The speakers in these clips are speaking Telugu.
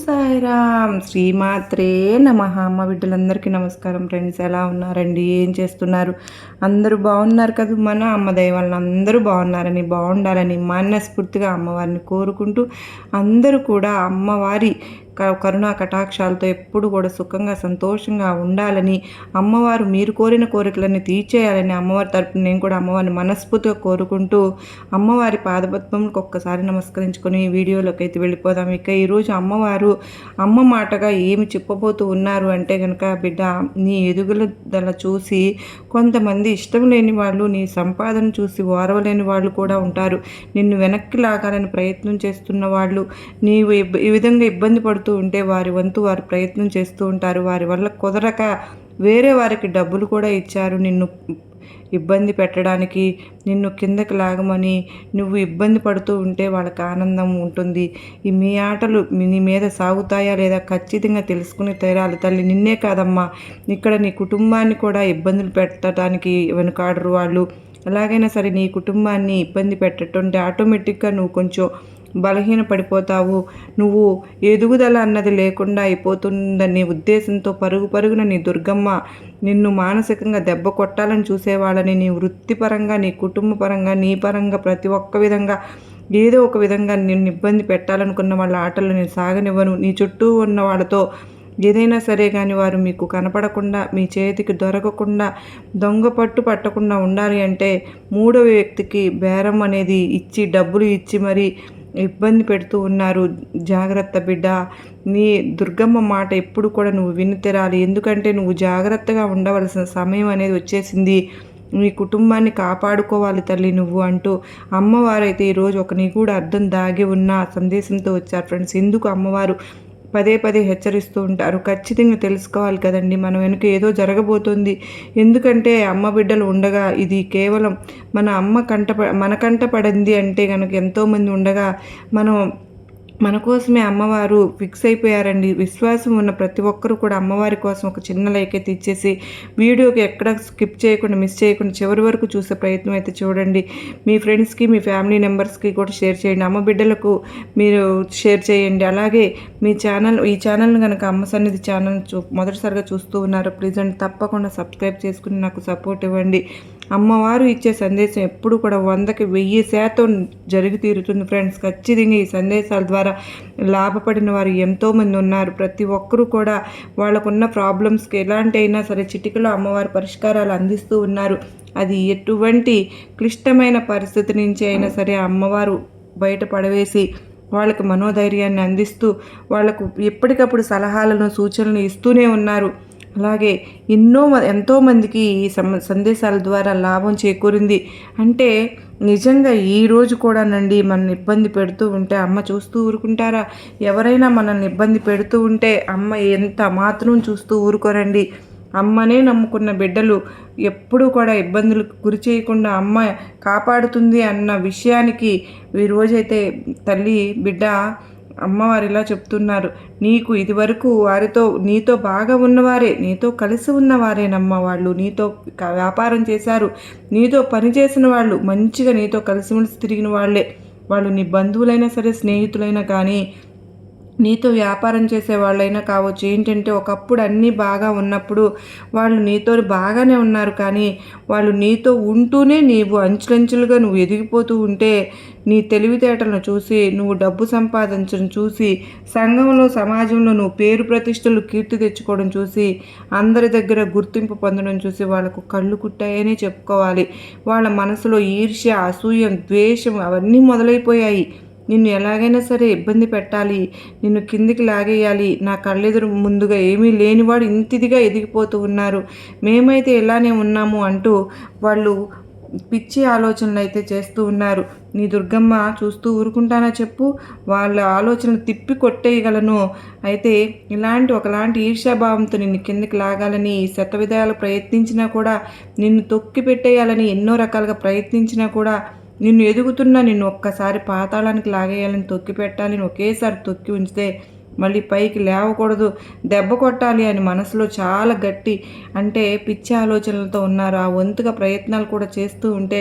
సాయిరామ్ శ్రీమాత్రే నమః. అమ్మ బిడ్డలందరికీ నమస్కారం. ఫ్రెండ్స్, ఎలా ఉన్నారండి? ఏం చేస్తున్నారు? అందరూ బాగున్నారు కదా? మన అమ్మ దయ వలన అందరూ బాగుండాలని మనస్ఫూర్తిగా అమ్మవారిని కోరుకుంటూ, అందరూ కూడా అమ్మవారి కరుణా కటాక్షాలతో ఎప్పుడు కూడా సుఖంగా సంతోషంగా ఉండాలని, అమ్మవారు మీరు కోరిన కోరికలన్నీ తీర్చేయాలని అమ్మవారి తరపున నేను కూడా అమ్మవారిని మనస్ఫూర్తిగా కోరుకుంటూ, అమ్మవారి పాదపద్మములకు ఒక్కసారి నమస్కరించుకొని వీడియోలోకి అయితే వెళ్ళిపోదాం. ఇక ఈరోజు అమ్మవారు అమ్మ మాటగా ఏమి చెప్పబోతూ ఉన్నారు అంటే కనుక, బిడ్డ, నీ ఎదుగుదల చూసి కొంతమంది ఇష్టం లేని వాళ్ళు, నీ సంపాదన చూసి ఓర్వలేని వాళ్ళు కూడా ఉంటారు. నిన్ను వెనక్కి లాగాలని ప్రయత్నం చేస్తున్న వాళ్ళు, నీవు ఈ విధంగా ఇబ్బంది పడుతూ ఉంటే వారి వంతు వారు ప్రయత్నం చేస్తూ ఉంటారు. వారి వల్ల కుదరక వేరే వారికి డబ్బులు కూడా ఇచ్చారు నిన్ను ఇబ్బంది పెట్టడానికి, నిన్ను కిందకి లాగమని. నువ్వు ఇబ్బంది పడుతూ ఉంటే వాళ్ళకి ఆనందం ఉంటుంది. మీ ఆటలు నీ మీద సాగుతాయా లేదా ఖచ్చితంగా తెలుసుకుని తీరాలి తల్లి. నిన్నే కాదమ్మా, ఇక్కడ నీ కుటుంబాన్ని కూడా ఇబ్బందులు పెట్టడానికి వెనుకాడరు వాళ్ళు. ఎలాగైనా సరే నీ కుటుంబాన్ని ఇబ్బంది పెట్టటుంటే ఆటోమేటిక్గా నువ్వు కొంచెం బలహీన పడిపోతావు. నువ్వు ఎదుగుదల అన్నది లేకుండా అయిపోతుందనే ఉద్దేశంతో పరుగున నీ దుర్గమ్మ నిన్ను మానసికంగా దెబ్బ కొట్టాలని చూసేవాళ్ళని, నీ వృత్తిపరంగా, నీ కుటుంబ పరంగా, నీ పరంగా ప్రతి ఒక్క విధంగా ఏదో ఒక విధంగా నిన్ను ఇబ్బంది పెట్టాలనుకున్న వాళ్ళ ఆటలు నేను సాగనివ్వను. నీ చుట్టూ ఉన్న వాళ్ళతో ఏదైనా సరే కానీ వారు మీకు కనపడకుండా, మీ చేతికి దొరకకుండా, దొంగ పట్టకుండా ఉండాలి అంటే మూడవ వ్యక్తికి బేరం అనేది ఇచ్చి, డబ్బులు ఇచ్చి మరి ఇబ్బంది పెడుతూ ఉన్నారు. జాగ్రత్త బిడ్డ, నీ దుర్గమ్మ మాట ఎప్పుడు కూడా నువ్వు విని తెరాలి. ఎందుకంటే నువ్వు జాగ్రత్తగా ఉండవలసిన సమయం అనేది వచ్చేసింది. నీ కుటుంబాన్ని కాపాడుకోవాలి తల్లి నువ్వు అంటూ అమ్మవారైతే ఈరోజు ఒక నిగూఢ అర్థం దాగి ఉన్న సందేశంతో వచ్చారు. ఫ్రెండ్స్, ఎందుకు అమ్మవారు పదే హెచ్చరిస్తూ ఉంటారు? ఖచ్చితంగా తెలుసుకోవాలి కదండి. మన వెనుక ఏదో జరగబోతుంది. ఎందుకంటే అమ్మ బిడ్డలు ఉండగా, ఇది కేవలం మన అమ్మ మన కంట పడింది అంటే కనుక ఎంతోమంది ఉండగా మన కోసమే అమ్మవారు ఫిక్స్ అయిపోయారండి. విశ్వాసం ఉన్న ప్రతి ఒక్కరూ కూడా అమ్మవారి కోసం ఒక చిన్న లైక్ అయితే ఇచ్చేసి వీడియోకి ఎక్కడ స్కిప్ చేయకుండా, మిస్ చేయకుండా చివరి వరకు చూసే ప్రయత్నం అయితే చూడండి. మీ ఫ్రెండ్స్కి, మీ ఫ్యామిలీ మెంబర్స్కి కూడా షేర్ చేయండి. అమ్మ బిడ్డలకు మీరు షేర్ చేయండి. అలాగే ఈ ఛానల్ని కనుక అమ్మ సన్నిధి ఛానల్ మొదటిసారిగా చూస్తూ ఉన్నారు, ప్లీజ్ అండి తప్పకుండా సబ్స్క్రైబ్ చేసుకుని నాకు సపోర్ట్ ఇవ్వండి. అమ్మవారు ఇచ్చే సందేశం ఎప్పుడు కూడా 100కి 1000% జరిగి తీరుతుంది ఫ్రెండ్స్. ఖచ్చితంగా ఈ సందేశాల ద్వారా లాభపడిన వారు ఎంతోమంది ఉన్నారు. ప్రతి ఒక్కరూ కూడా వాళ్ళకున్న ప్రాబ్లమ్స్కి ఎలాంటి అయినా సరే చిటికలో అమ్మవారి పరిష్కారాలు అందిస్తూ ఉన్నారు. అది ఎటువంటి క్లిష్టమైన పరిస్థితి నుంచి అయినా సరే అమ్మవారు బయట పడవేసి వాళ్ళకి మనోధైర్యాన్ని అందిస్తూ వాళ్ళకు ఎప్పటికప్పుడు సలహాలను, సూచనలు ఇస్తూనే ఉన్నారు. అలాగే ఎంతోమందికి ఈ సందేశాల ద్వారా లాభం చేకూరింది. అంటే నిజంగా ఈరోజు కూడానండి మనల్ని ఇబ్బంది పెడుతూ ఉంటే అమ్మ చూస్తూ ఊరుకుంటారా? ఎవరైనా మనల్ని ఇబ్బంది పెడుతూ ఉంటే అమ్మ ఎంత మాత్రం చూస్తూ ఊరుకోరండి. అమ్మనే నమ్ముకున్న బిడ్డలు ఎప్పుడూ కూడా ఇబ్బందులకు గురి చేయకుండా అమ్మ కాపాడుతుంది అన్న విషయానికి ఈరోజైతే తల్లి బిడ్డ అమ్మవారు ఇలా చెప్తున్నారు. నీకు ఇదివరకు నీతో బాగా ఉన్నవారే, నీతో కలిసి ఉన్నవారేనమ్మ వాళ్ళు. నీతో వ్యాపారం చేశారు, నీతో పనిచేసిన వాళ్ళు, మంచిగా నీతో కలిసిమెలిసి తిరిగిన వాళ్ళే. వాళ్ళు నీ బంధువులైనా సరే, స్నేహితులైనా కానీ, నీతో వ్యాపారం చేసే వాళ్ళైనా కావచ్చు. ఏంటంటే ఒకప్పుడు అన్నీ బాగా ఉన్నప్పుడు వాళ్ళు నీతో బాగానే ఉన్నారు, కానీ వాళ్ళు నీతో ఉంటూనే నీవు అంచులంచులుగా నువ్వు ఎదిగిపోతూ ఉంటే, నీ తెలివితేటలను చూసి, నువ్వు డబ్బు సంపాదించడం చూసి, సంఘంలో, సమాజంలో నువ్వు పేరు ప్రతిష్టలు, కీర్తి తెచ్చుకోవడం చూసి, అందరి దగ్గర గుర్తింపు పొందడం చూసి వాళ్ళకు కళ్ళు కుట్టాయనే చెప్పుకోవాలి. వాళ్ళ మనసులో ఈర్ష్య, అసూయం, ద్వేషం అవన్నీ మొదలైపోయాయి. నిన్ను ఎలాగైనా సరే ఇబ్బంది పెట్టాలి, నిన్ను కిందికి లాగేయాలి. నా కళ్ళెదురు ముందుగా ఏమీ లేనివాడు ఇంతిదిగా ఎదిగిపోతూ ఉన్నారు, మేమైతే ఇలానే ఉన్నాము అంటూ వాళ్ళు పిచ్చి ఆలోచనలు అయితే చేస్తూ ఉన్నారు. నీ దుర్గమ్మ చూస్తూ ఊరుకుంటానా చెప్పు? వాళ్ళ ఆలోచనలు తిప్పి కొట్టేయగలను. అయితే ఒకలాంటి ఈర్ష్యాభావంతో నిన్ను కిందకి లాగాలని శతవిధాలు ప్రయత్నించినా కూడా, నిన్ను తొక్కి పెట్టేయాలని ఎన్నో రకాలుగా ప్రయత్నించినా కూడా, నిన్ను ఎదుగుతున్నా నిన్ను ఒక్కసారి పాతాళానికి లాగేయాలని, తొక్కి పెట్టాలని ఒకేసారి తొక్కి ఉంచితే మళ్ళీ పైకి లేవకూడదు, దెబ్బ కొట్టాలి అని మనసులో చాలా గట్టి పిచ్చి ఆలోచనలతో ఉన్నారు. ఆ వంతుగా ప్రయత్నాలు కూడా చేస్తూ ఉంటే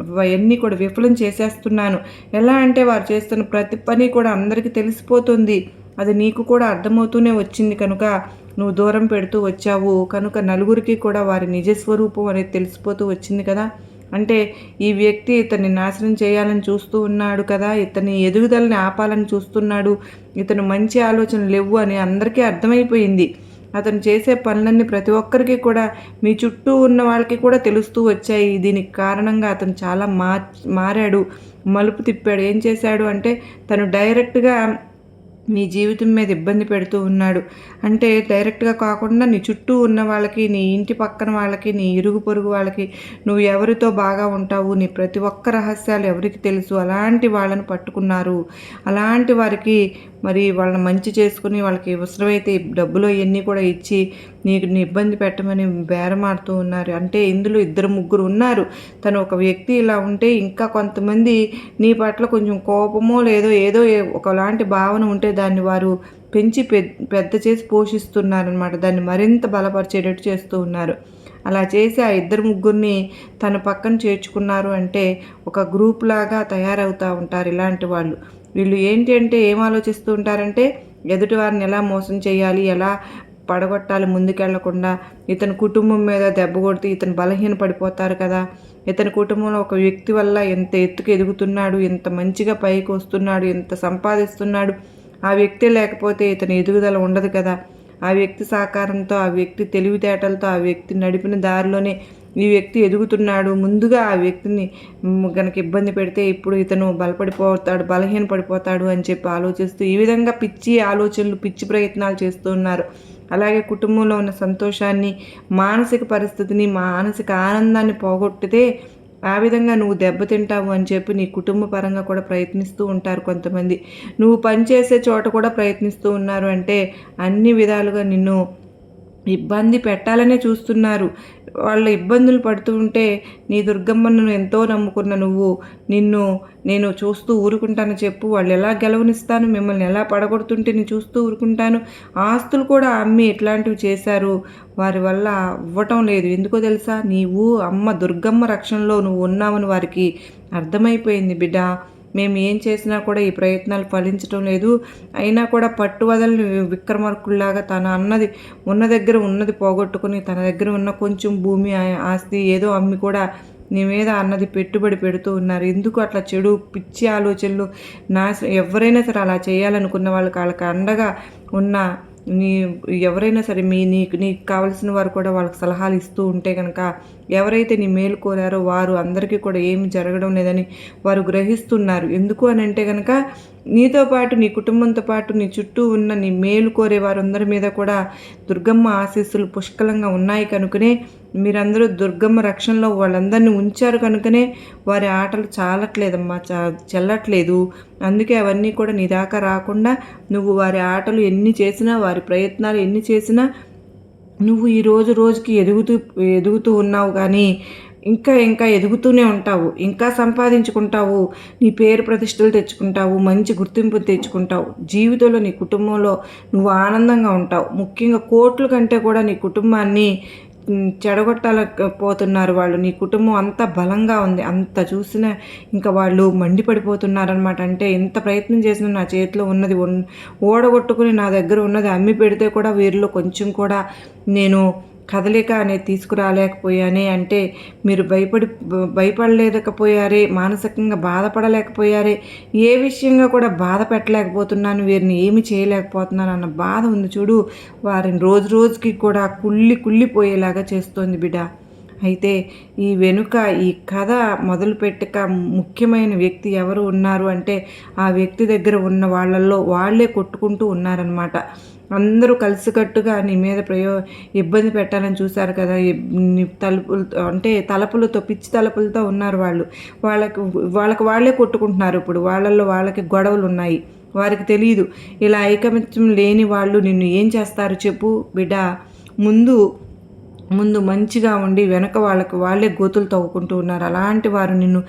అవన్నీ కూడా విఫలం చేసేస్తున్నాను. ఎలా అంటే వారు చేస్తున్న ప్రతి పని కూడా అందరికీ తెలిసిపోతుంది. అది నీకు కూడా అర్థమవుతూనే వచ్చింది కనుక నువ్వు దూరం పెడుతూ వచ్చావు కనుక నలుగురికి కూడా వారి నిజస్వరూపం అనేది తెలిసిపోతూ వచ్చింది కదా. అంటే ఈ వ్యక్తి ఇతన్ని నాశనం చేయాలని చూస్తూ ఉన్నాడు కదా, ఇతని ఎదుగుదలని ఆపాలని చూస్తున్నాడు, ఇతను మంచి ఆలోచనలు లేవు అని అందరికీ అర్థమైపోయింది. అతను చేసే పనులన్నీ ప్రతి ఒక్కరికి కూడా మీ చుట్టూ ఉన్న వాళ్ళకి కూడా తెలుస్తూ వచ్చాయి. దీనికి కారణంగా అతను చాలా మారాడు, మలుపు తిప్పాడు. ఏం చేశాడు అంటే తను డైరెక్ట్గా నీ జీవితం మీద ఇబ్బంది పెడుతూ ఉన్నాడు. అంటే డైరెక్ట్గా కాకుండా నీ చుట్టూ ఉన్న వాళ్ళకి, నీ ఇంటి పక్కన వాళ్ళకి, నీ ఇరుగు పొరుగు వాళ్ళకి, నువ్వు ఎవరితో బాగా ఉంటావు, నీ ప్రతి ఒక్క రహస్యాలు ఎవరికి తెలుసు, అలాంటి వాళ్ళని పట్టుకున్నారు. అలాంటి వారికి మరి వాళ్ళని మంచి చేసుకుని వాళ్ళకి అవసరమైతే డబ్బులు ఇవన్నీ కూడా ఇచ్చి నీకు ఇబ్బంది పెట్టమని బేరమాడుతూ ఉన్నారు. అంటే ఇందులో 2-3 ఉన్నారు. తను ఒక వ్యక్తి ఇలా ఉంటే ఇంకా కొంతమంది నీ పట్ల కొంచెం కోపమో ఏదో ఒకలాంటి భావన ఉంటే దాన్ని వారు పెంచి పెద్ద చేసి పోషిస్తున్నారనమాట. దాన్ని మరింత బలపరిచేటట్టు చేస్తూ ఉన్నారు. అలా చేసి ఆ 2-3 తన పక్కన చేర్చుకున్నారు అంటే ఒక గ్రూప్ లాగా తయారవుతూ ఉంటారు ఇలాంటి వాళ్ళు. వీళ్ళు ఏంటి అంటే ఏం ఆలోచిస్తూ ఉంటారంటే ఎదుటి వారిని ఎలా మోసం చేయాలి, ఎలా పడగొట్టాలి ముందుకెళ్లకుండా, ఇతని కుటుంబం మీద దెబ్బ కొడితే ఇతను బలహీన పడిపోతారు కదా, ఇతని కుటుంబంలో ఒక వ్యక్తి వల్ల ఎంత ఎత్తుకు ఎదుగుతున్నాడు, ఎంత మంచిగా పైకి వస్తున్నాడు, ఎంత సంపాదిస్తున్నాడు, ఆ వ్యక్తి లేకపోతే ఇతని ఎదుగుదల ఉండదు కదా, ఆ వ్యక్తి సహకారంతో, ఆ వ్యక్తి తెలివితేటలతో, ఆ వ్యక్తి నడిపిన దారిలోనే ఈ వ్యక్తి ఎదుగుతున్నాడు. ముందుగా ఆ వ్యక్తిని కనుక ఇబ్బంది పెడితే ఇప్పుడు ఇతను బలహీన పడిపోతాడు అని చెప్పి ఆలోచిస్తూ ఈ విధంగా పిచ్చి ఆలోచనలు, పిచ్చి ప్రయత్నాలు చేస్తూ ఉన్నారు. అలాగే కుటుంబంలో ఉన్న సంతోషాన్ని, మానసిక పరిస్థితిని, మానసిక ఆనందాన్ని పోగొట్టితే ఆ విధంగా నువ్వు దెబ్బతింటావు అని చెప్పి నీ కుటుంబ పరంగా కూడా ప్రయత్నిస్తూ ఉంటారు కొంతమంది. నువ్వు పనిచేసే చోట కూడా ప్రయత్నిస్తూ ఉన్నారు. అంటే అన్ని విధాలుగా నిన్ను ఇబ్బంది పెట్టాలనే చూస్తున్నారు. వాళ్ళ ఇబ్బందులు పడుతూ ఉంటే నీ దుర్గమ్మను ఎంతో నమ్ముకున్న నువ్వు నేను చూస్తూ ఊరుకుంటాను చెప్పు, వాళ్ళు ఎలా గెలవనిస్తాను, మిమ్మల్ని ఎలా పడగొడుతుంటే నేను చూస్తూ ఊరుకుంటాను. ఆస్తులు కూడా అమ్మి ఇట్లాంటివి చేశారు. వారి వల్ల ఇవ్వటం లేదు. ఎందుకో తెలుసా, నీవు అమ్మ దుర్గమ్మ రక్షణలో నువ్వు ఉన్నావని వారికి అర్థమైపోయింది బిడ్డ. మేము ఏం చేసినా కూడా ఈ ప్రయత్నాలు ఫలించడం లేదు, అయినా కూడా పట్టు వదలని విక్రమార్కుల్లాగా ఉన్న దగ్గర ఉన్నది పోగొట్టుకుని తన దగ్గర ఉన్న కొంచెం భూమి, ఆస్తి ఏదో అమ్మి కూడా నీ మీద అన్నది పెట్టుబడి పెడుతూ ఉన్నారు. ఎందుకు అట్లా చెడు పిచ్చి ఆలోచనలు ఎవరైనా సరే అలా చేయాలనుకున్న వాళ్ళకి అండగా ఉన్న ఎవరైనా సరే నీకు కావలసిన వారు కూడా వాళ్ళకి సలహాలు ఇస్తూ ఉంటే కనుక ఎవరైతే నీ మేలు కోరారో వారు అందరికీ కూడా ఏమి జరగడం లేదని వారు గ్రహిస్తున్నారు. ఎందుకు అని అంటే కనుక నీతో పాటు, నీ కుటుంబంతో పాటు నీ చుట్టూ ఉన్న నీ మేలు కోరే వారందరి మీద కూడా దుర్గమ్మ ఆశీస్సులు పుష్కలంగా ఉన్నాయి కనుకనే మీరందరూ దుర్గమ్మ రక్షణలో వాళ్ళందరినీ ఉంచారు కనుకనే వారి ఆటలు చాలట్లేదమ్మా, చెల్లట్లేదు. అందుకే అవన్నీ కూడా నీ దాకా రాకుండా నువ్వు వారి ఆటలు ఎన్ని చేసినా, వారి ప్రయత్నాలు ఎన్ని చేసినా నువ్వు ఈ రోజుకి ఎదుగుతూ ఉన్నావు. కానీ ఇంకా ఎదుగుతూనే ఉంటావు, ఇంకా సంపాదించుకుంటావు, నీ పేరు ప్రతిష్టలు తెచ్చుకుంటావు, మంచి గుర్తింపు తెచ్చుకుంటావు. జీవితంలో నీ కుటుంబంలో నువ్వు ఆనందంగా ఉంటావు. ముఖ్యంగా కోట్ల కంటే కూడా నీ కుటుంబాన్ని చెడగొట్టాలపోతున్నారు వాళ్ళు. నీ కుటుంబం అంత బలంగా ఉంది, అంత చూసినా ఇంకా వాళ్ళు మండిపడిపోతున్నారనమాట. అంటే ఎంత ప్రయత్నం చేసినా నా చేతిలో ఉన్నది ఓడగొట్టుకుని నా దగ్గర ఉన్నది అమ్మి పెడితే కూడా వీరిలో కొంచెం కూడా నేను కదలిక అనేది తీసుకురాలేకపోయానే. అంటే మీరు భయపడలేకపోయారే, మానసికంగా బాధపడలేకపోయారే, ఏ విషయంగా కూడా బాధ పెట్టలేకపోతున్నాను, వీరిని ఏమి చేయలేకపోతున్నాను అన్న బాధ ఉంది చూడు, వారిని రోజుకి కూడా కుళ్ళిపోయేలాగా చేస్తోంది బిడ్డ. అయితే ఈ వెనుక ఈ కథ మొదలుపెట్టక ముఖ్యమైన వ్యక్తి ఎవరు ఉన్నారు అంటే ఆ వ్యక్తి దగ్గర ఉన్న వాళ్ళల్లో వాళ్ళే కొట్టుకుంటూ ఉన్నారనమాట. అందరూ కలిసికట్టుగా నీ మీద ఇబ్బంది పెట్టాలని చూశారు కదా, తలుపులతో పిచ్చి తలుపులతో ఉన్నారు వాళ్ళు. వాళ్ళకి వాళ్ళే కొట్టుకుంటున్నారు. ఇప్పుడు వాళ్ళకి గొడవలు ఉన్నాయి. వారికి తెలియదు. ఇలా ఐకమత్యం లేని వాళ్ళు నిన్ను ఏం చేస్తారు చెప్పు బిడ్డ. ముందు మంచిగా ఉండి వెనక వాళ్ళే గోతులు తవ్వుకుంటూ ఉన్నారు. అలాంటి వారు నిన్ను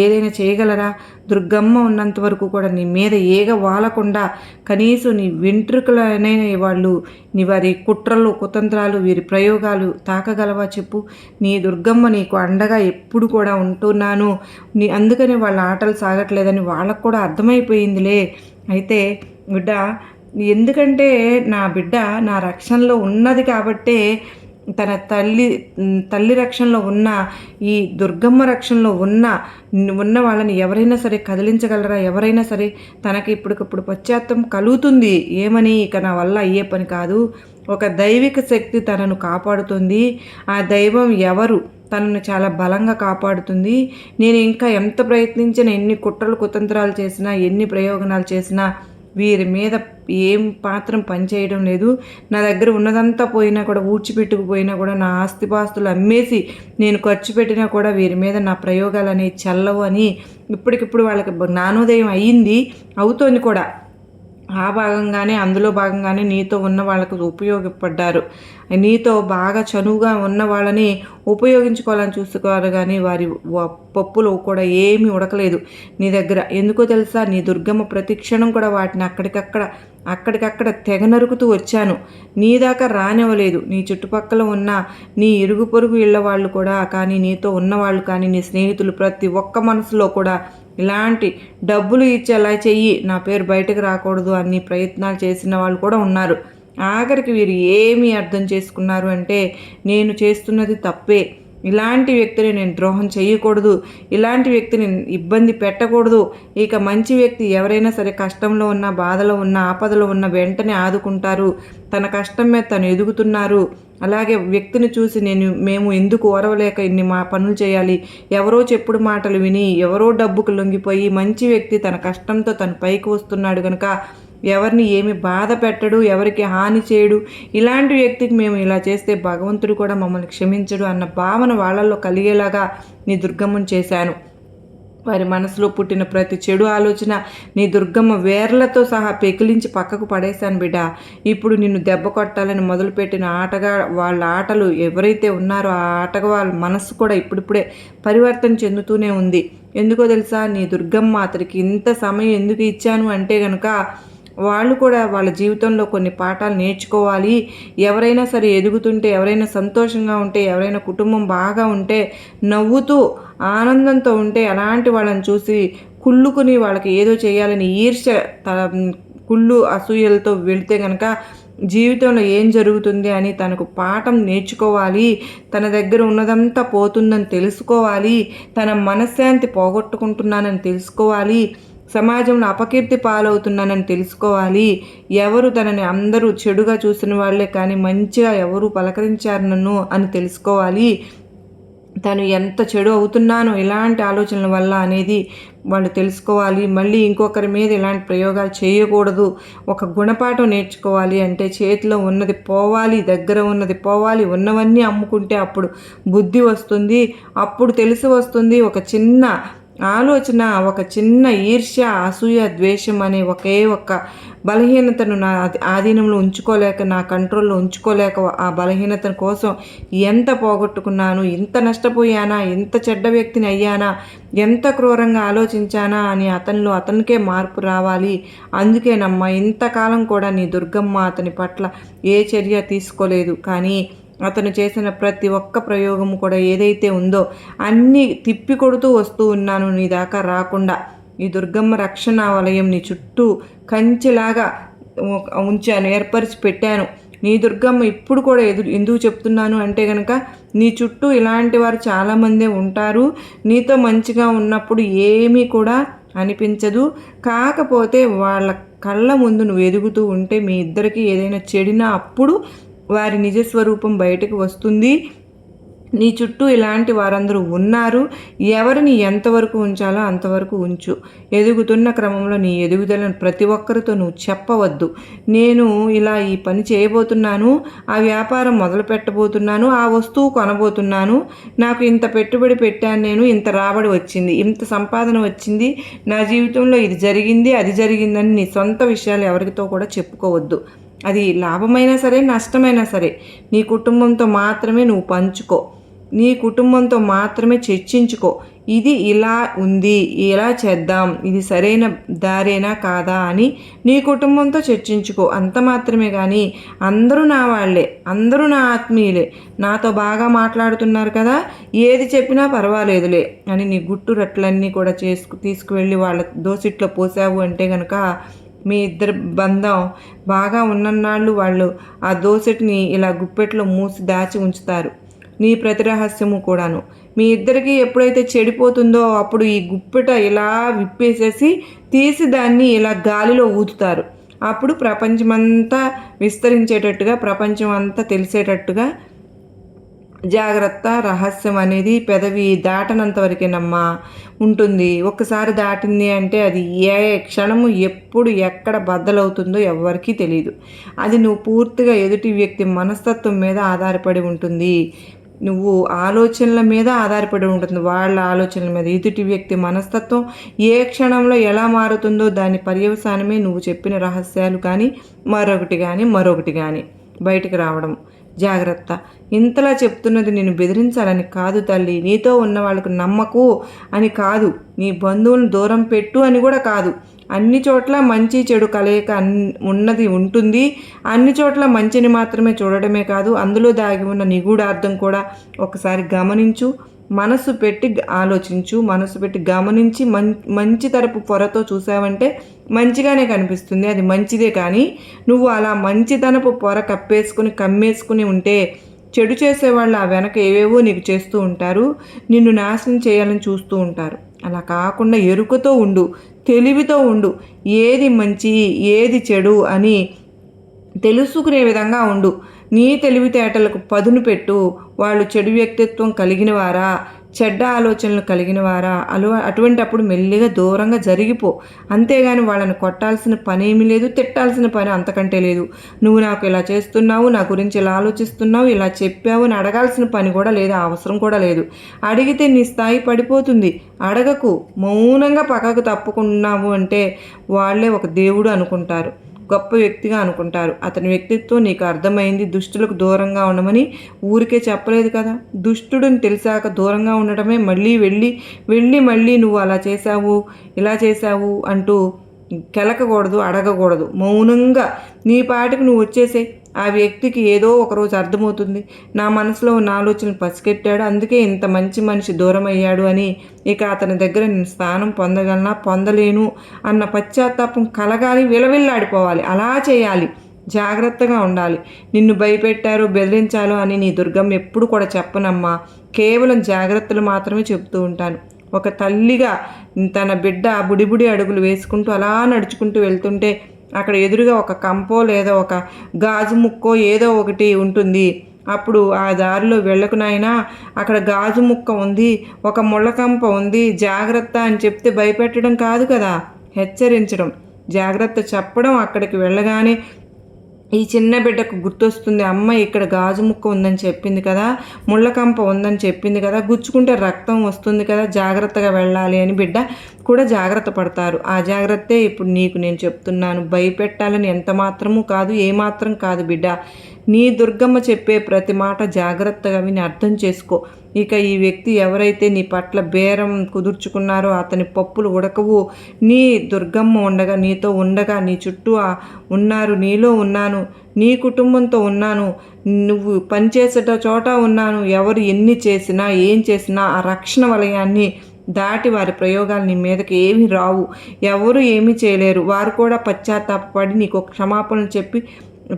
ఏదైనా చేయగలరా? దుర్గమ్మ ఉన్నంత వరకు కూడా నీ మీద ఏగ వాలకుండా కనీసం నీ వెంట్రుకలనే వాళ్ళు వారి కుట్రలు, కుతంత్రాలు, వీరి ప్రయోగాలు తాకగలవా చెప్పు? నీ దుర్గమ్మ నీకు అండగా ఎప్పుడు కూడా ఉంటున్నాను, అందుకని వాళ్ళ ఆటలు సాగట్లేదని వాళ్ళకు కూడా అర్థమైపోయిందిలే. అయితే బిడ్డ, ఎందుకంటే నా బిడ్డ నా రక్షణలో ఉన్నది కాబట్టే, తన తల్లి రక్షణలో ఉన్న, ఈ దుర్గమ్మ రక్షణలో ఉన్న వాళ్ళని ఎవరైనా సరే కదిలించగలరా? ఎవరైనా సరే తనకి ఇప్పటికప్పుడు పశ్చాత్తాపం కలుగుతుంది. ఏమని, ఇక నా వల్ల అయ్యే పని కాదు, ఒక దైవిక శక్తి తనను కాపాడుతుంది. ఆ దైవం ఎవరు? తనను చాలా బలంగా కాపాడుతుంది. నేను ఇంకా ఎంత ప్రయత్నించినా, ఎన్ని కుట్రలు కుతంత్రాలు చేసినా, ఎన్ని ప్రయోజనాలు చేసినా వీరి మీద ఏం పాత్రం పనిచేయడం లేదు. నా దగ్గర ఉన్నదంతా పోయినా కూడా, ఊడ్చిపెట్టుకుపోయినా కూడా, నా ఆస్తిపాస్తులు అమ్మేసి నేను ఖర్చు పెట్టినా కూడా వీరి మీద నా ప్రయోగాలు అనేవి చల్లవు అని ఇప్పటికిప్పుడు వాళ్ళకి జ్ఞానోదయం అయ్యింది, అవుతోంది కూడా. అందులో భాగంగానే నీతో ఉన్న వాళ్ళకు ఉపయోగపడ్డారు. నీతో బాగా చనువుగా ఉన్న వాళ్ళని ఉపయోగించుకోవాలని చూసుకోవాలి, కానీ వారి పప్పులు కూడా ఏమీ ఉడకలేదు నీ దగ్గర. ఎందుకో తెలుసా, నీ దుర్గమ్మ ప్రతి క్షణం కూడా వాటిని అక్కడికక్కడ తెగ నరుకుతూ వచ్చాను. నీ దాకా రానివ్వలేదు. నీ చుట్టుపక్కల ఉన్న నీ ఇరుగు పొరుగు ఇళ్ళ వాళ్ళు కూడా, కానీ నీతో ఉన్నవాళ్ళు కానీ, నీ స్నేహితులు ప్రతి ఒక్క మనసులో కూడా ఇలాంటి డబ్బులు ఇచ్చేలా చెయ్యి, నా పేరు బయటకు రాకూడదు అన్ని ప్రయత్నాలు చేసిన వాళ్ళు కూడా ఉన్నారు. ఆఖరికి వీరు ఏమీ అర్థం చేసుకున్నారు అంటే, నేను చేస్తున్నది తప్పే, ఇలాంటి వ్యక్తిని నేను ద్రోహం చేయకూడదు, ఇలాంటి వ్యక్తిని ఇబ్బంది పెట్టకూడదు. ఇక మంచి వ్యక్తి ఎవరైనా సరే కష్టంలో ఉన్న, బాధలో ఉన్న, ఆపదలో ఉన్న వెంటనే ఆదుకుంటారు. తన కష్టం మీద తను ఎదుగుతున్నారు. అలాగే వ్యక్తిని చూసి మేము ఎందుకు ఓరవలేక ఇన్ని పనులు చేయాలి, ఎవరో చెప్పుడు మాటలు విని, ఎవరో డబ్బుకు లొంగిపోయి, మంచి వ్యక్తి తన కష్టంతో తను పైకి వస్తున్నాడు కనుక ఎవరిని ఏమి బాధ పెట్టడు, ఎవరికి హాని చేయడు. ఇలాంటి వ్యక్తికి మేము ఇలా చేస్తే భగవంతుడు కూడా మమ్మల్ని క్షమించడు అన్న భావన వాళ్ళల్లో కలిగేలాగా నీ దుర్గమ్మను చేశాను. వారి మనసులో పుట్టిన ప్రతి చెడు ఆలోచన నీ దుర్గమ్మ వేర్లతో సహా పెకిలించి పక్కకు పడేశాను బిడ్డ. ఇప్పుడు నిన్ను దెబ్బ కొట్టాలని మొదలుపెట్టిన వాళ్ళ ఆటలు ఎవరైతే ఉన్నారో ఆ ఆటగా వాళ్ళ మనసు కూడా ఇప్పుడిప్పుడే పరివర్తన చెందుతూనే ఉంది. ఎందుకో తెలుసా, నీ దుర్గమ్మ అతనికి ఇంత సమయం ఎందుకు ఇచ్చాను అంటే కనుక, వాళ్ళు కూడా వాళ్ళ జీవితంలో కొన్ని పాఠాలు నేర్చుకోవాలి. ఎవరైనా సరే ఎదుగుతుంటే, ఎవరైనా సంతోషంగా ఉంటే, ఎవరైనా కుటుంబం బాగా ఉంటే, నవ్వుతూ ఆనందంతో ఉంటే, అలాంటి వాళ్ళని చూసి కుళ్ళుకుని వాళ్ళకి ఏదో చేయాలని ఈర్ష్య, కుళ్ళు అసూయలతో వెళితే కనుక జీవితంలో ఏం జరుగుతుంది అని తనకు పాఠం నేర్చుకోవాలి. తన దగ్గర ఉన్నదంతా పోతుందని తెలుసుకోవాలి. తన మనశ్శాంతి పోగొట్టుకుంటున్నానని తెలుసుకోవాలి. సమాజంలో అపకీర్తి పాలవుతున్నానని తెలుసుకోవాలి. ఎవరు తనని అందరూ చెడుగా చూసిన వాళ్ళే కానీ మంచిగా ఎవరు పలకరించారు నన్ను అని తెలుసుకోవాలి. తను ఎంత చెడు అవుతున్నానో ఇలాంటి ఆలోచనల వల్ల అనేది వాళ్ళు తెలుసుకోవాలి. మళ్ళీ ఇంకొకరి మీద ఇలాంటి ప్రయోగాలు చేయకూడదు. ఒక గుణపాఠం నేర్చుకోవాలి అంటే చేతిలో ఉన్నది పోవాలి, దగ్గర ఉన్నది పోవాలి. ఉన్నవన్నీ అమ్ముకుంటే అప్పుడు బుద్ధి వస్తుంది, అప్పుడు తెలిసి వస్తుంది. ఒక చిన్న ఆలోచన, ఒక చిన్న ఈర్ష్య, అసూయ, ద్వేషం అనే ఒక్క బలహీనతను నా ఆధీనంలో ఉంచుకోలేక, నా కంట్రోల్లో ఉంచుకోలేక, ఆ బలహీనత కోసం ఎంత పోగొట్టుకున్నాను, ఎంత నష్టపోయానా, ఎంత చెడ్డ వ్యక్తిని అయ్యానా, ఎంత క్రూరంగా ఆలోచించానా అని అతనికే మార్పు రావాలి. అందుకేనమ్మా ఇంతకాలం కూడా నీ దుర్గమ్మ అతని పట్ల ఏ చర్య తీసుకోలేదు. కానీ అతను చేసిన ప్రతి ఒక్క ప్రయోగము కూడా ఏదైతే ఉందో అన్నీ తిప్పి కొడుతూ వస్తూ ఉన్నాను నీ దాకా రాకుండా. ఈ దుర్గమ్మ రక్షణ వలయం నీ చుట్టూ కంచెలాగా ఉంచాను, ఏర్పరిచి పెట్టాను. నీ దుర్గమ్మ ఇప్పుడు కూడా ఎందుకు చెప్తున్నాను అంటే కనుక, నీ చుట్టూ ఇలాంటి వారు చాలామందే ఉంటారు. నీతో మంచిగా ఉన్నప్పుడు ఏమీ కూడా అనిపించదు. కాకపోతే వాళ్ళ కళ్ళ ముందు నువ్వు ఎదుగుతూ ఉంటే మీ ఇద్దరికి ఏదైనా చెడినా అప్పుడు వారి నిజస్వరూపం బయటకు వస్తుంది. నీ చుట్టూ ఇలాంటి వారందరూ ఉన్నారు. ఎవరిని ఎంతవరకు ఉంచాలో అంతవరకు ఉంచు. ఎదుగుతున్న క్రమంలో నీ ఎదుగుదలను ప్రతి ఒక్కరితో నువ్వు చెప్పవద్దు. నేను ఇలా ఈ పని చేయబోతున్నాను, ఆ వ్యాపారం మొదలు పెట్టబోతున్నాను, ఆ వస్తువు కొనబోతున్నాను, నాకు ఇంత పెట్టుబడి పెట్టాను, నేను ఇంత రాబడి వచ్చింది, ఇంత సంపాదన వచ్చింది, నా జీవితంలో ఇది జరిగింది, అది జరిగిందని నీ సొంత విషయాలు ఎవరితో కూడా చెప్పుకోవద్దు. అది లాభమైనా సరే, నష్టమైనా సరే నీ కుటుంబంతో మాత్రమే నువ్వు పంచుకో. నీ కుటుంబంతో మాత్రమే చర్చించుకో. ఇది ఇలా ఉంది, ఇలా చేద్దాం, ఇది సరైన దారేనా కాదా అని నీ కుటుంబంతో చర్చించుకో. అంత మాత్రమే. కానీ అందరూ నా వాళ్ళే, అందరూ నా ఆత్మీయులే, నాతో బాగా మాట్లాడుతున్నారు కదా, ఏది చెప్పినా పర్వాలేదులే అని నీ గుట్టు రట్లన్నీ కూడా తీసుకువెళ్ళి వాళ్ళ దోసిట్లో పోసావు అంటే కనుక మీ ఇద్దరి బంధం బాగా ఉన్నన్నాళ్ళు వాళ్ళు ఆ దోసెటిని ఇలా గుప్పెట్లో మూసి దాచి ఉంచుతారు. నీ ప్రతి రహస్యము కూడాను. మీ ఇద్దరికి ఎప్పుడైతే చెడిపోతుందో అప్పుడు ఈ గుప్పెట ఇలా విప్పేసేసి తీసి దాన్ని ఇలా గాలిలో ఊదుతారు. అప్పుడు ప్రపంచమంతా విస్తరించేటట్టుగా, ప్రపంచం అంతా తెలిసేటట్టుగా జాగ్రత్త. రహస్యం అనేది పెదవి దాటనంత వరకేనమ్మా ఉంటుంది. ఒక్కసారి దాటింది అంటే అది ఏ క్షణము ఎప్పుడు ఎక్కడ బద్దలవుతుందో ఎవ్వరికీ తెలియదు. అది నువ్వు పూర్తిగా ఎదుటి వ్యక్తి మనస్తత్వం మీద ఆధారపడి ఉంటుంది. నువ్వు ఆలోచనల మీద ఆధారపడి ఉంటుంది, వాళ్ళ ఆలోచనల మీద. ఎదుటి వ్యక్తి మనస్తత్వం ఏ క్షణంలో ఎలా మారుతుందో దాని పర్యవసానమే నువ్వు చెప్పిన రహస్యాలు కానీ మరొకటి కానీ బయటికి రావడం. జాగ్రత్త. ఇంతలా చెప్తున్నది నేను బెదిరించాలని కాదు తల్లి, నీతో ఉన్న వాళ్ళకు నమ్మకు అని కాదు, నీ బంధువులను దూరం పెట్టు అని కూడా కాదు. అన్ని చోట్ల మంచి చెడు కలయిక ఉన్నది ఉంటుంది. అన్ని చోట్ల మంచిని మాత్రమే చూడడమే కాదు, అందులో దాగి ఉన్న నిగూఢార్థం కూడా ఒకసారి గమనించు. మనసు పెట్టి ఆలోచించు, మనసు పెట్టి గమనించి మంచి తరపు పొరతో చూసావంటే మంచిగానే కనిపిస్తుంది, అది మంచిదే. కానీ నువ్వు అలా మంచితనపు పొర కమ్మేసుకుని ఉంటే చెడు చేసేవాళ్ళు ఆ వెనక ఏవేవో నీకు చేస్తూ ఉంటారు, నిన్ను నాశనం చేయాలని చూస్తూ ఉంటారు. అలా కాకుండా ఎరుకతో ఉండు, తెలివితో ఉండు. ఏది మంచి ఏది చెడు అని తెలుసుకునే విధంగా ఉండు. నీ తెలివితేటలకు పదును పెట్టు. వాళ్ళు చెడు వ్యక్తిత్వం కలిగిన వారా, చెడ్డ ఆలోచనలు కలిగిన వారా, అటువంటప్పుడు మెల్లిగా దూరంగా జరిగిపో. అంతేగాని వాళ్ళని కొట్టాల్సిన పని ఏమీ లేదు, తిట్టాల్సిన పని అంతకంటే లేదు. నువ్వు నాకు ఇలా చేస్తున్నావు, నా గురించి ఇలా ఆలోచిస్తున్నావు, ఇలా చెప్పావు అని అడగాల్సిన పని కూడా లేదు, అవసరం కూడా లేదు. అడిగితే నీ స్థాయి పడిపోతుంది. అడగకు, మౌనంగా పక్కకు తప్పుకున్నావు అంటే వాళ్ళే ఒక దేవుడు అనుకుంటారు, గొప్ప వ్యక్తిగా అనుకుంటారు. అతని వ్యక్తిత్వం నీకు అర్థమైంది. దుష్టులకు దూరంగా ఉండమని ఊరికే చెప్పలేదు కదా. దుష్టుడిని తెలిసాక దూరంగా ఉండటమే. మళ్ళీ నువ్వు అలా చేశావు, ఇలా చేశావు అంటూ కెలకకూడదు, అడగకూడదు. మౌనంగా నీ పాటికి నువ్వు వచ్చేసే. ఆ వ్యక్తికి ఏదో ఒకరోజు అర్థమవుతుంది, నా మనసులో ఉన్న ఆలోచనలు పసిగట్టాడు, అందుకే ఇంత మంచి మనిషి దూరం అయ్యాడు అని. ఇక అతని దగ్గర నేను స్థానం పొందగలనా, పొందలేను అన్న పశ్చాత్తాపం కలగాలి, విలవిల్లాడిపోవాలి. అలా చేయాలి. జాగ్రత్తగా ఉండాలి. నిన్ను భయపెట్టారు, బెదిరించాలో అని నీ దుర్గమ్మ ఎప్పుడు కూడా చెప్పనమ్మా. కేవలం జాగ్రత్తలు మాత్రమే చెప్తూ ఉంటాను. ఒక తల్లిగా తన బిడ్డ బుడిబుడి అడుగులు వేసుకుంటూ అలా నడుచుకుంటూ వెళ్తుంటే అక్కడ ఎదురుగా ఒక కంపో లేదా ఒక గాజు ముక్కో ఏదో ఒకటి ఉంటుంది. అప్పుడు ఆ దారిలో వెళ్ళకు నాయనా, అక్కడ గాజు ముక్క ఉంది, ఒక ముళ్ళకంప ఉంది, జాగ్రత్త అని చెప్తే భయపెట్టడం కాదు కదా, హెచ్చరించడం. జాగ్రత్త చెప్పడం. అక్కడికి వెళ్ళగానే ఈ చిన్న బిడ్డకు గుర్తొస్తుంది, అమ్మ ఇక్కడ గాజు ముక్క ఉందని చెప్పింది కదా, ముళ్ళకంప ఉందని చెప్పింది కదా, గుచ్చుకుంటే రక్తం వస్తుంది కదా, జాగ్రత్తగా వెళ్ళాలి అని బిడ్డ కూడా జాగ్రత్త పడతారు. ఆ జాగ్రత్తే ఇప్పుడు నీకు నేను చెప్తున్నాను. భయపెట్టాలని ఎంత మాత్రమూ కాదు, ఏమాత్రం కాదు బిడ్డ. నీ దుర్గమ్మ చెప్పే ప్రతి మాట జాగ్రత్తగా విని అర్థం చేసుకో. ఇక ఈ వ్యక్తి ఎవరైతే నీ పట్ల బేరం కుదుర్చుకున్నారో అతని పప్పులు ఉడకవు. నీ దుర్గమ్మ ఉండగా, నీతో ఉండగా, నీ చుట్టూ ఉన్నారు, నీలో ఉన్నాను, నీ కుటుంబంతో ఉన్నాను, నువ్వు పనిచేసేట చోట ఉన్నాను. ఎవరు ఎన్ని చేసినా ఏం చేసినా ఆ రక్షణ వలయాన్ని దాటి వారి ప్రయోగాలు నీ మీదకి ఏమీ రావు. ఎవరు ఏమీ చేయలేరు. వారు కూడా పశ్చాత్తాపడి నీకు క్షమాపణలు చెప్పి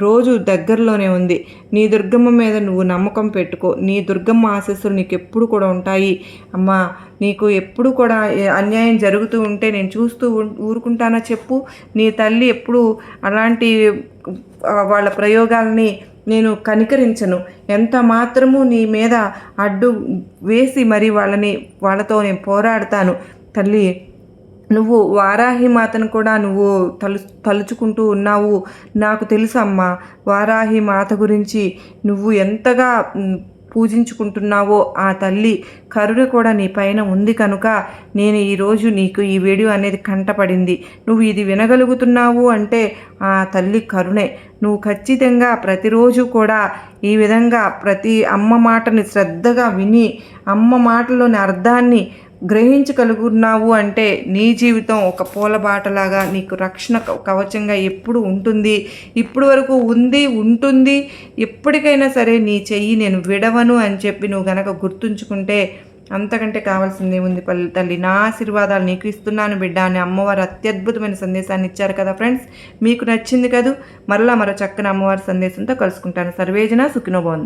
రోజు దగ్గరలోనే ఉంది. నీ దుర్గమ్మ మీద నువ్వు నమ్మకం పెట్టుకో. నీ దుర్గమ్మ ఆశీస్సులు నీకు ఎప్పుడు కూడా ఉంటాయి అమ్మా. నీకు ఎప్పుడు కూడా అన్యాయం జరుగుతూ ఉంటే నేను చూస్తూ ఊరుకుంటానా చెప్పు? నీ తల్లి ఎప్పుడు అలాంటి వాళ్ళ ప్రయోగాల్ని నేను కనికరించను. ఎంత మాత్రము నీ మీద అడ్డు వేసి మరి వాళ్ళతో నేను పోరాడతాను తల్లి. నువ్వు వారాహి మాతను కూడా నువ్వు తలుచుకుంటూ ఉన్నావు, నాకు తెలుసమ్మా. వారాహి మాత గురించి నువ్వు ఎంతగా పూజించుకుంటున్నావో ఆ తల్లి కరుణ కూడా నీ పైన ఉంది కనుక నేను ఈరోజు నీకు ఈ వీడియో అనేది కంటపడింది. నువ్వు ఇది వినగలుగుతున్నావు అంటే ఆ తల్లి కరుణే. నువ్వు ఖచ్చితంగా ప్రతిరోజు కూడా ఈ విధంగా ప్రతి అమ్మ మాటని శ్రద్ధగా విని అమ్మ మాటలోని అర్థాన్ని గ్రహించగలుగుతున్నావు అంటే నీ జీవితం ఒక పూలబాటలాగా నీకు రక్షణ కవచంగా ఎప్పుడు ఉంటుంది. ఇప్పుడు వరకు ఉంది, ఉంటుంది. ఎప్పటికైనా సరే నీ చెయ్యి నేను విడవను అని చెప్పి నువ్వు గనక గుర్తుంచుకుంటే అంతకంటే కావాల్సిందే ఉంది తల్లి. నా ఆశీర్వాదాలు నీకు ఇస్తున్నాను బిడ్డ అని అమ్మవారు అత్యద్భుతమైన సందేశాన్ని ఇచ్చారు కదా ఫ్రెండ్స్. మీకు నచ్చింది కదూ. మరో చక్కని అమ్మవారి సందేశంతో కలుసుకుంటాను. సర్వేజన సుఖినో భవంతు.